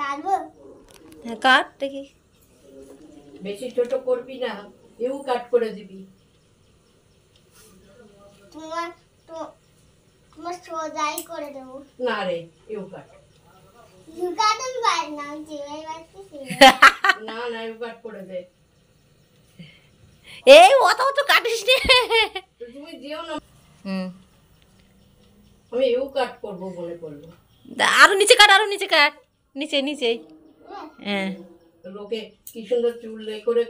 কাটবো? হ্যাঁ কাট দেখি। বেশি ছোট করবি না, এও কাট করে দিবি। তোমার তোমার সোজাই করে দেবো। না রে, এও কাট। কাটুন বাইরে না, যেভাবে বাড়তেছি না না, এও কাট করে দে। এই অত তো কাটিস নে। তুমি দিও না, হুম, আমি এও কাট করবো বলে করবো। আরো নিচে কাট, আরো নিচে কাট, নিচে নিচে। হ্যাঁ লোকে কি সুন্দর চুল করে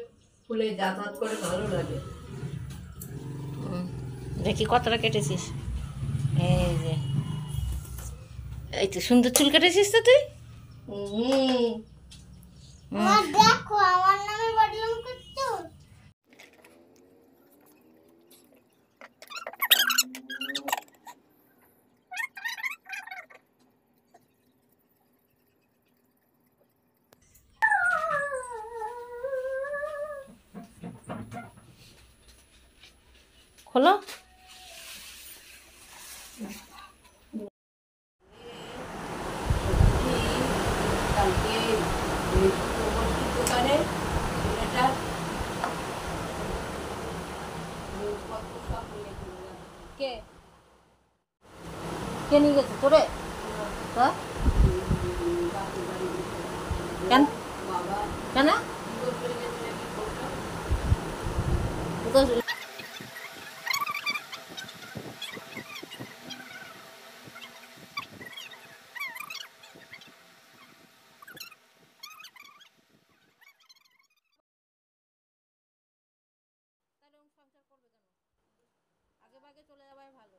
খুলে যাতায়াত করে, ভালো লাগে। দেখি কতটা কেটেছিস। এই যে এই তো সুন্দর চুল কেটেছিস তো তুই। আমার দেখো আমার নামে বদনাম করছো। খোলো। কে কে নিয়ে গেছে তোরে? কেন কেন আগে ভাগে চলে যাওয়াই ভালো।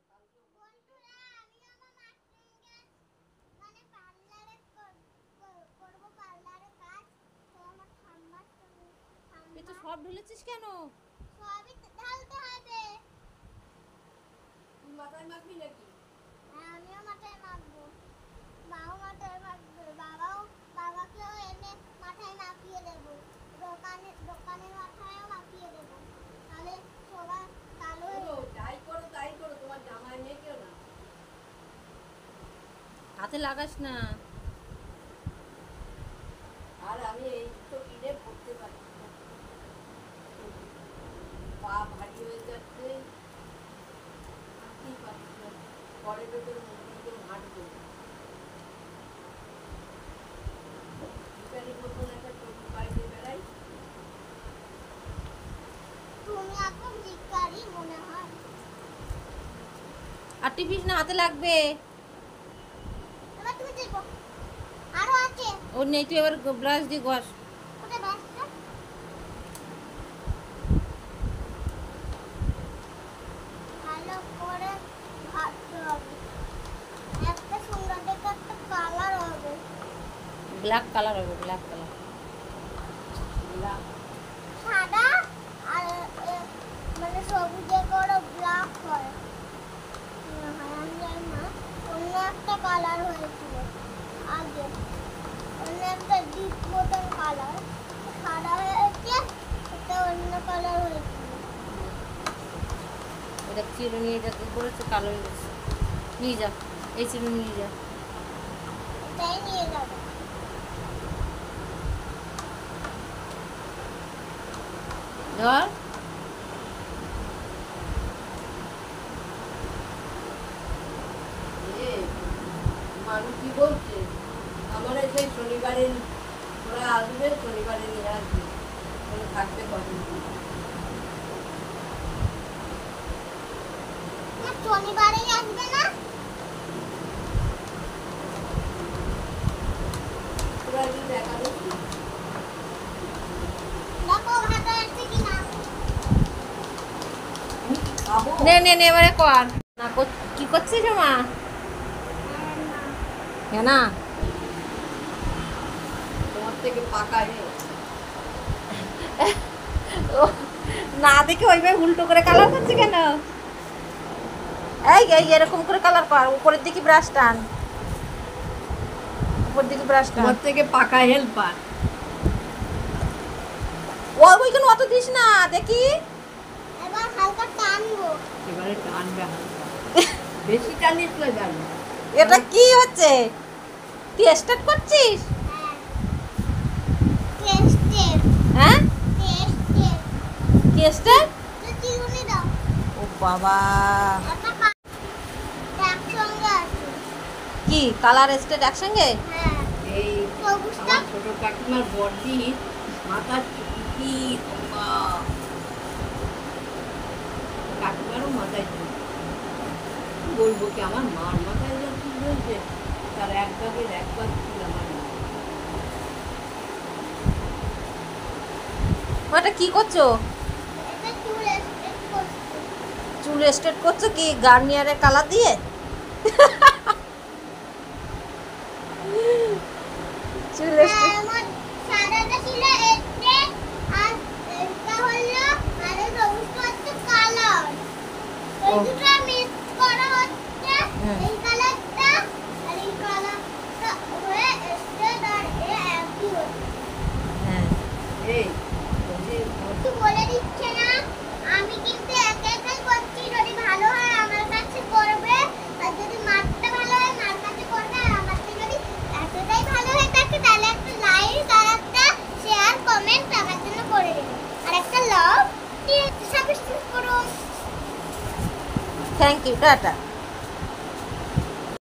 তুই তো সব ঢুলেছিস কেন? সবই ঢালতে হবে। তুই মাথায় মাখবি নাকি? হ্যাঁ, আমিও মাথায় মাখবো। মাও মাথায় মাখবে। বাবাকেও এনে মাথায় মাখিয়ে দেবো। দোকানের মাথায়ও মাখিয়ে দেবো। তাহলে সবার কালো হয়ে যাবে। তাই করো, তোমার জামাই নেই কেউ না। হাতে লাগাস না। আর আমি এই তো কিনে পড়তে পারছি না, পা ভারী হয়ে যাচ্ছে, হাঁটতেই পারছি না। ঘরের ভেতরে মুরগিকে হাঁটবো, বিকালের মতন একটা টুপি বাইরে বেড়াই। তুমি এখন ভিখারি মনে হয়। আর টিপিস না, হাতে লাগবে। এবার তুমি দেখো আরো আছে। ওর নেই, তুই এবার ব্রাশ দিয়ে ঘষ। ওটা ব্যাসটা ভালো করে ভাজতে হবে। একটা সুন্দর দেখে একটা কালার হবে। ব্ল্যাক কালার হবে, ব্ল্যাক কালার। সাদা আর মানে সবুজে করে ব্ল্যাক হয়। আমি জানি না, অন্য একটা কালার হয়েছিল আগে, অন্য একটা ডিপ মতন কালার। সাদা হয়েছে, এটা অন্য কালার হয়েছিল। এটা চিরো নিয়ে যা, কি করেছে কালো হয়ে গেছে। নিয়ে যা, এই চিরো নিয়ে যা। এটাই নিয়ে যাবো। ধর। মানুষ কি বলছে, আমার সেই শনিবারে ওরা আসবে, শনিবারে নিয়ে আসবে, থাকতে পারবে। শনিবারেই আসবে না? ওরা একদিন দেখা দেখি। দেখো ভাত আছে কিনা। খাবো নে নে নে, এবারে কর না। কি করছিস মা? হ্যাঁ না, তোমার থেকে পাকা হে। ও না দেখে ওইভাবে উল্টো করে কালার করছে কেন? এই এই এরকম করে কালার কর, উপরের দিকে ব্রাশ টান, উপরের দিকে ব্রাশ টান। তোমার থেকে পাকা হেল্পার। ওইখানে অত দিস না, দেখি। এবার হালকা টানবো। এবারে টানবে হালকা, বেশি টানিস না জানো। এটা কি হচ্ছে? তুই স্টার্ট করছিস? হ্যাঁ টেস্ট হ্যাঁ টেস্ট টেস্ট কি স্টার? তো চিরুনি দাও ও বাবা, একটা একসঙ্গে আছে কি কালার স্টেট একসঙ্গে? হ্যাঁ এই সবুজটা আমার ছোট কাকিমার বড়দি মাথার চুটি বাবা, কাকিমারও মাথায় চুল। কি বলবো কি, আমার মার মাথায় যা চুল রয়েছে তার এক ভাগের এক ভাগ চুল আমার মা। ওটা কি করছো? এটা চুল স্ট্রেট করছে চুল স্ট্রেট করছো কি গার্নিয়ারের কালার দিয়ে? চুল হ্যাঁ, আমার সাদাটা ছিল স্ট্রেট আর এটা হলো আর এই সবুজটা হচ্ছে কালার এই ও। দুটো মিক্স করা হচ্ছে হুম। এই কালারটা আর এই কালারটা হয়ে স্ট্রেট আর এ একই হচ্ছে হ্যাঁ এই বলছি, কিছু বলে দিচ্ছে না আমি কিন্তু একা একাই করছি যদি ভালো হয় আমার কাছে করবে আর যদি মারটা ভালো হয় মার কাছে করবে আর আমার থেকে যদি এতটাই ভালো হয়ে থাকে তাহলে একটা লাইক আর একটা শেয়ার কমেন্ট আমার জন্য করে দেবে আর একটা লাভ দিয়ে সাবস্ক্রাইব করুন থ্যাংক ইউ, টাটা।